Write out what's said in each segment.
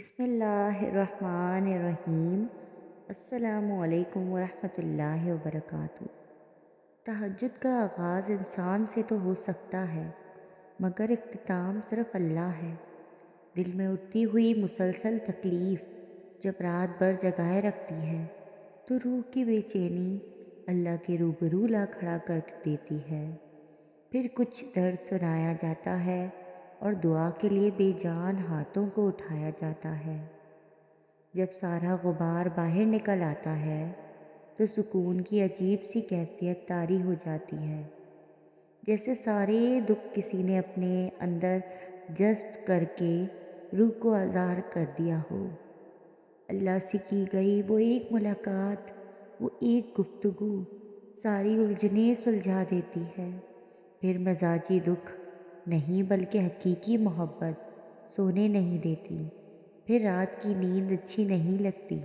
بسم اللہ الرحمن الرحیم۔ السلام علیکم ورحمۃ اللہ وبرکاتہ۔ تہجد کا آغاز انسان سے تو ہو سکتا ہے، مگر اختتام صرف اللہ ہے۔ دل میں اٹھتی ہوئی مسلسل تکلیف جب رات بھر جگائے رکھتی ہے تو روح کی بے چینی اللہ کے روبرو لا کھڑا کر دیتی ہے۔ پھر کچھ درد سنایا جاتا ہے اور دعا کے لیے بے جان ہاتھوں کو اٹھایا جاتا ہے۔ جب سارا غبار باہر نکل آتا ہے تو سکون کی عجیب سی کیفیت طاری ہو جاتی ہے، جیسے سارے دکھ کسی نے اپنے اندر جذب کر کے روح کو آزار کر دیا ہو۔ اللہ سے کی گئی وہ ایک ملاقات، وہ ایک گفتگو ساری الجھنیں سلجھا دیتی ہے۔ پھر مزاجی دکھ نہیں بلکہ حقیقی محبت سونے نہیں دیتی۔ پھر رات کی نیند اچھی نہیں لگتی،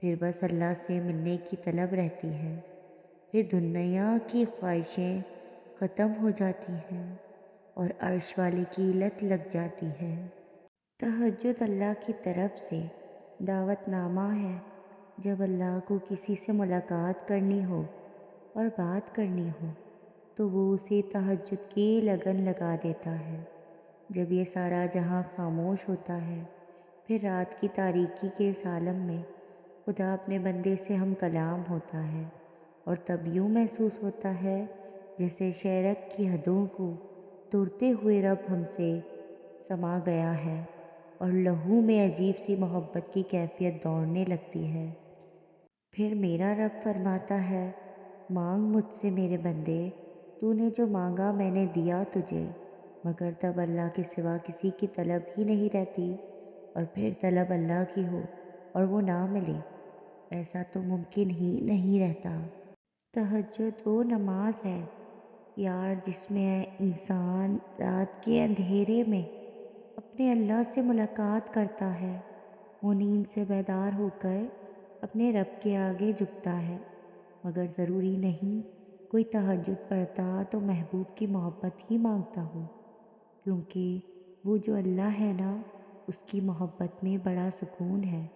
پھر بس اللہ سے ملنے کی طلب رہتی ہے۔ پھر دنیا کی خواہشیں ختم ہو جاتی ہیں اور عرش والے کی لت لگ جاتی ہے۔ تہجد اللہ کی طرف سے دعوت نامہ ہے۔ جب اللہ کو کسی سے ملاقات کرنی ہو اور بات کرنی ہو تو وہ اسے تہجد کی لگن لگا دیتا ہے۔ جب یہ سارا جہاں خاموش ہوتا ہے، پھر رات کی تاریکی کے اس عالم میں خدا اپنے بندے سے ہم کلام ہوتا ہے، اور تب یوں محسوس ہوتا ہے جیسے شعرک کی حدوں کو توڑتے ہوئے رب ہم سے سما گیا ہے، اور لہو میں عجیب سی محبت کی کیفیت دوڑنے لگتی ہے۔ پھر میرا رب فرماتا ہے، مانگ مجھ سے میرے بندے، تو نے جو مانگا میں نے دیا تجھے۔ مگر تب اللہ کے سوا کسی کی طلب ہی نہیں رہتی، اور پھر طلب اللہ کی ہو اور وہ نہ ملے، ایسا تو ممکن ہی نہیں رہتا۔ تہجد وہ نماز ہے یار جس میں انسان رات کے اندھیرے میں اپنے اللہ سے ملاقات کرتا ہے۔ وہ نیند سے بیدار ہو کر اپنے رب کے آگے جھکتا ہے، مگر ضروری نہیں کوئی تہجد پڑھتا تو محبوب کی محبت ہی مانگتا ہو، کیونکہ وہ جو اللہ ہے نا، اس کی محبت میں بڑا سکون ہے۔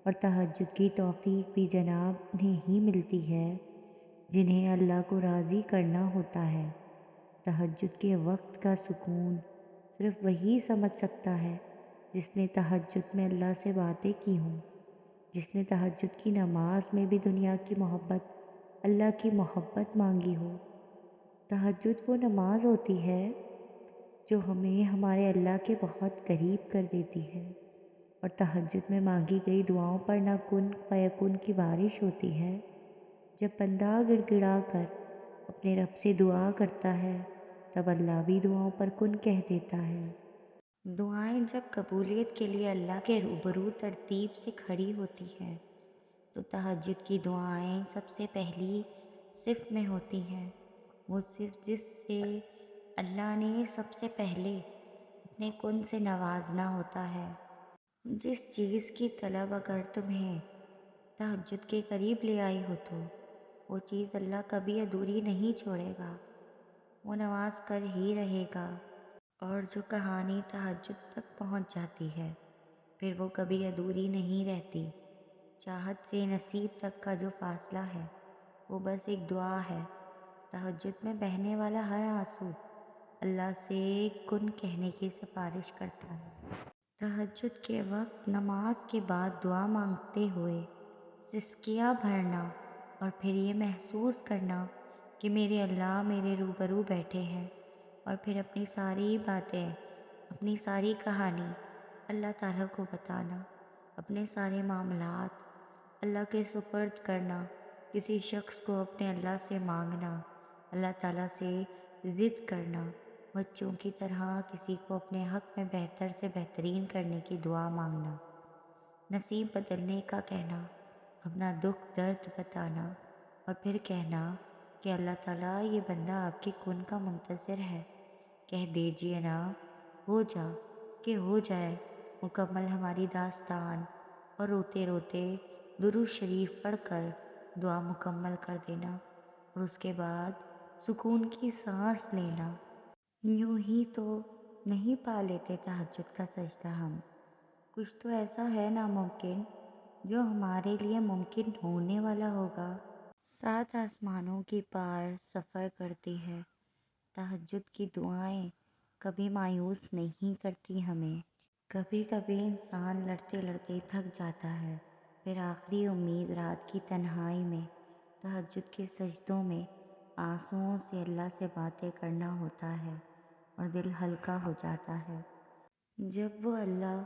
اور تہجد کی توفیق بھی جناب انہیں ہی ملتی ہے جنہیں اللہ کو راضی کرنا ہوتا ہے۔ تہجد کے وقت کا سکون صرف وہی سمجھ سکتا ہے جس نے تہجد میں اللہ سے باتیں کی ہوں، جس نے تہجد کی نماز میں بھی دنیا کی محبت اللہ کی محبت مانگی ہو۔ تہجد وہ نماز ہوتی ہے جو ہمیں ہمارے اللہ کے بہت قریب کر دیتی ہے، اور تہجد میں مانگی گئی دعاؤں پر نہ کن فیکون کی بارش ہوتی ہے۔ جب بندہ گڑ گڑا کر اپنے رب سے دعا کرتا ہے تب اللہ بھی دعاؤں پر کن کہہ دیتا ہے۔ دعائیں جب قبولیت کے لیے اللہ کے روبرو ترتیب سے کھڑی ہوتی ہیں تو تہجد کی دعائیں سب سے پہلی صف میں ہوتی ہیں۔ وہ صف جس سے اللہ نے سب سے پہلے اپنے کن سے نوازنا ہوتا ہے۔ جس چیز کی طلب اگر تمہیں تہجد کے قریب لے آئی ہو تو وہ چیز اللہ کبھی ادھوری نہیں چھوڑے گا، وہ نواز کر ہی رہے گا۔ اور جو کہانی تہجد تک پہنچ جاتی ہے پھر وہ کبھی ادھوری نہیں رہتی۔ چاہت سے نصیب تک کا جو فاصلہ ہے وہ بس ایک دعا ہے۔ تہجد میں بہنے والا ہر آنسو اللہ سے کن کہنے کی سفارش کرتا ہے۔ تہجد کے وقت نماز کے بعد دعا مانگتے ہوئے سسکیاں بھرنا اور پھر یہ محسوس کرنا کہ میرے اللہ میرے روبرو بیٹھے ہیں، اور پھر اپنی ساری باتیں، اپنی ساری کہانی اللہ تعالیٰ کو بتانا، اپنے سارے معاملات اللہ کے سپرد کرنا، کسی شخص کو اپنے اللہ سے مانگنا، اللہ تعالیٰ سے ضد کرنا، بچوں کی طرح کسی کو اپنے حق میں بہتر سے بہترین کرنے کی دعا مانگنا، نصیب بدلنے کا کہنا، اپنا دکھ درد بتانا، اور پھر کہنا کہ اللہ تعالیٰ یہ بندہ آپ کے کن کا منتظر ہے، کہہ دیجئے نا ہو جا کہ ہو جائے مکمل ہماری داستان، اور روتے روتے درود شریف پڑھ کر دعا مکمل کر دینا، اور اس کے بعد سکون کی سانس لینا۔ یوں ہی تو نہیں پا لیتے تہجد کا سجدہ ہم، کچھ تو ایسا ہے ناممکن جو ہمارے لیے ممکن ہونے والا ہوگا۔ سات آسمانوں کی پار سفر کرتی ہے۔ تہجد کی دعائیں کبھی مایوس نہیں کرتی ہمیں۔ کبھی کبھی انسان لڑتے لڑتے تھک جاتا ہے، پھر آخری امید رات کی تنہائی میں تہجد کے سجدوں میں آنسوؤں سے اللہ سے باتیں کرنا ہوتا ہے اور دل ہلکا ہو جاتا ہے۔ جب وہ اللہ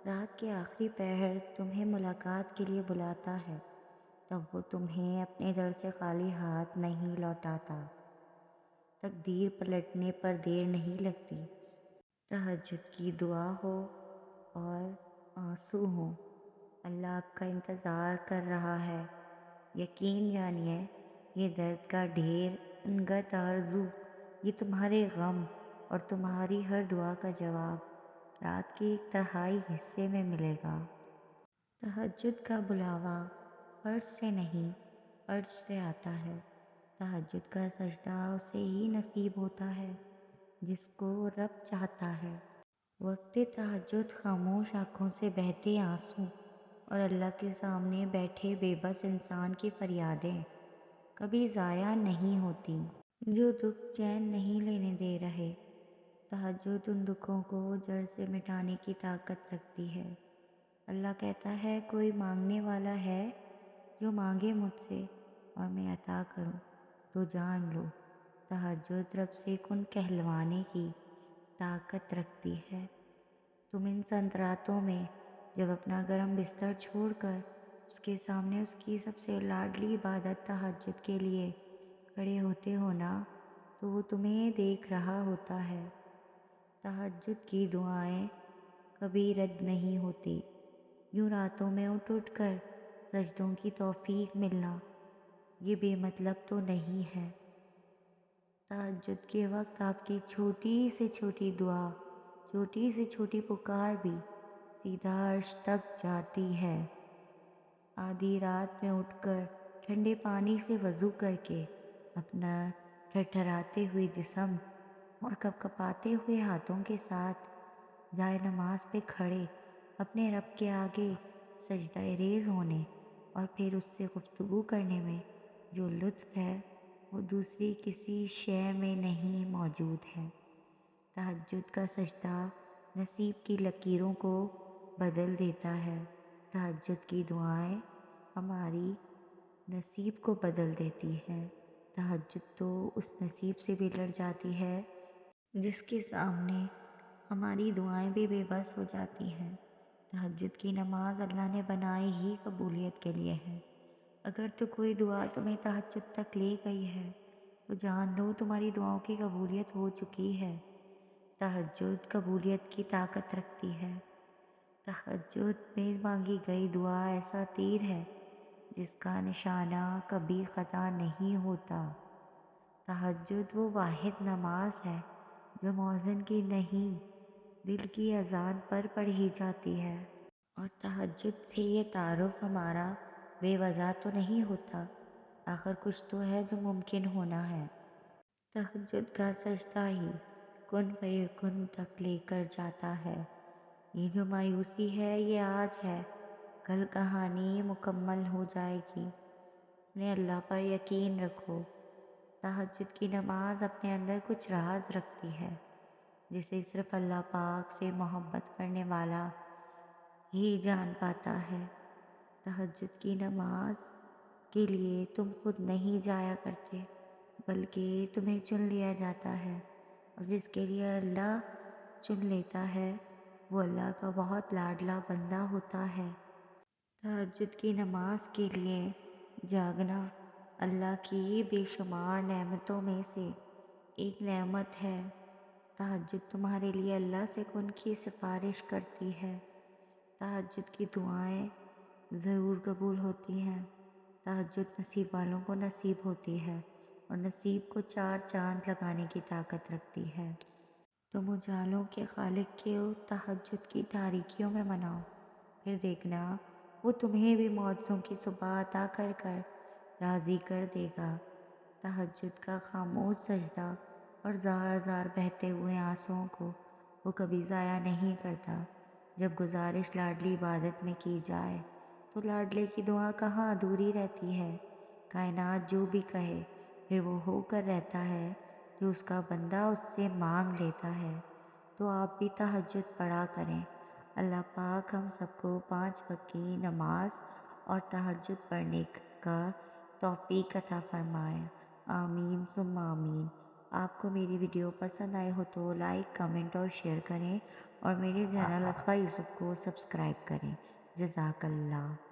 رات کے آخری پہر تمہیں ملاقات کے لیے بلاتا ہے، تب وہ تمہیں اپنے در سے خالی ہاتھ نہیں لوٹاتا۔ تقدیر پلٹنے پر دیر نہیں لگتی۔ تہجد کی دعا ہو اور آنسو ہوں، اللہ آپ کا انتظار کر رہا ہے۔ یقین جانیے، یہ درد کا ڈھیر، انگت آرزو، یہ تمہارے غم اور تمہاری ہر دعا کا جواب رات کے ایک تہائی حصے میں ملے گا۔ تہجد کا بلاوا فرش سے نہیں، عرش سے آتا ہے۔ تہجد کا سجدہ اسے ہی نصیب ہوتا ہے جس کو رب چاہتا ہے۔ وقت تہجد خاموش آنکھوں سے بہتے آنسو اور اللہ کے سامنے بیٹھے بے بس انسان کی فریادیں کبھی ضائع نہیں ہوتی۔ جو دکھ چین نہیں لینے دے رہے، تہجد ان دکھوں کو جڑ سے مٹانے کی طاقت رکھتی ہے۔ اللہ کہتا ہے، کوئی مانگنے والا ہے جو مانگے مجھ سے اور میں عطا کروں تو جان لو، تہجد رب سے کن کہلوانے کی طاقت رکھتی ہے۔ تم ان چند راتوں میں جب اپنا گرم بستر چھوڑ کر اس کے سامنے اس کی سب سے لاڈلی عبادت تہجد کے لیے کھڑے ہوتے ہو نا، تو وہ تمہیں دیکھ رہا ہوتا ہے۔ تہجد کی دعائیں کبھی رد نہیں ہوتی۔ یوں راتوں میں اٹھ اٹھ کر سجدوں کی توفیق ملنا یہ بے مطلب تو نہیں ہے۔ تہجد کے وقت آپ کی چھوٹی سے چھوٹی دعا، چھوٹی سے چھوٹی پکار بھی سیدھا عرش تک جاتی ہے۔ آدھی رات میں اٹھ کر ٹھنڈے پانی سے وضو کر کے اپنا تھرتھراتے ہوئے جسم اور کپکپاتے ہوئے ہاتھوں کے ساتھ جائے نماز پہ کھڑے اپنے رب کے آگے سجدہ ریز ہونے اور پھر اس سے گفتگو کرنے میں جو لطف ہے وہ دوسری کسی شے میں نہیں موجود ہے۔ تہجد کا سجدہ نصیب کی لکیروں کو بدل دیتا ہے۔ تہجد کی دعائیں ہماری نصیب کو بدل دیتی ہے۔ تہجد تو اس نصیب سے بھی لڑ جاتی ہے جس کے سامنے ہماری دعائیں بھی بے بس ہو جاتی ہیں۔ تہجد کی نماز اللہ نے بنائی ہی قبولیت کے لیے ہے۔ اگر تو کوئی دعا تمہیں تہجد تک لے گئی ہے تو جان لو تمہاری دعاؤں کی قبولیت ہو چکی ہے۔ تہجد قبولیت کی طاقت رکھتی ہے۔ تہجد میں مانگی گئی دعا ایسا تیر ہے جس کا نشانہ کبھی خطا نہیں ہوتا۔ تہجد وہ واحد نماز ہے جو مؤذن کی نہیں، دل کی اذان پر پڑھی جاتی ہے۔ اور تہجد سے یہ تعارف ہمارا بے وجہ تو نہیں ہوتا، آخر کچھ تو ہے جو ممکن ہونا ہے۔ تہجد کا سجدہ ہی کن فیکن تک لے کر جاتا ہے۔ یہ جو مایوسی ہے یہ آج ہے، کل کہانی مکمل ہو جائے گی۔ اپنے اللہ پر یقین رکھو۔ تہجد کی نماز اپنے اندر کچھ راز رکھتی ہے جسے صرف اللہ پاک سے محبت کرنے والا ہی جان پاتا ہے۔ تہجد کی نماز کے لیے تم خود نہیں جایا کرتے بلکہ تمہیں چن لیا جاتا ہے، اور جس کے لیے اللہ چن لیتا ہے وہ اللہ کا بہت لاڈلا بندہ ہوتا ہے۔ تہجد کی نماز کے لیے جاگنا اللہ کی بے شمار نعمتوں میں سے ایک نعمت ہے۔ تہجد تمہارے لیے اللہ سے کن کی سفارش کرتی ہے۔ تہجد کی دعائیں ضرور قبول ہوتی ہیں۔ تہجد نصیب والوں کو نصیب ہوتی ہے اور نصیب کو چار چاند لگانے کی طاقت رکھتی ہے۔ تم اجالوں کے خالق کے تہجد کی تاریکیوں میں مناؤ، پھر دیکھنا وہ تمہیں بھی معجزوں کی صبح عطا کر کر راضی کر دے گا۔ تہجد کا خاموش سجدہ اور زار زار بہتے ہوئے آنسوؤں کو وہ کبھی ضائع نہیں کرتا۔ جب گزارش لاڈلی عبادت میں کی جائے تو لاڈلے کی دعا کہاں ادھوری رہتی ہے۔ کائنات جو بھی کہے پھر وہ ہو کر رہتا ہے جو اس کا بندہ اس سے مانگ لیتا ہے۔ تو آپ بھی تہجد پڑھا کریں۔ اللہ پاک ہم سب کو 5 وقت کی نماز اور تہجد پڑھنے کا توفیق عطا فرمائے۔ آمین ثم آمین۔ آپ کو میری ویڈیو پسند آئے ہو تو لائک، کمنٹ اور شیئر کریں اور میرے چینل اصفیہ یوسف کو سبسکرائب کریں۔ جزاک اللہ۔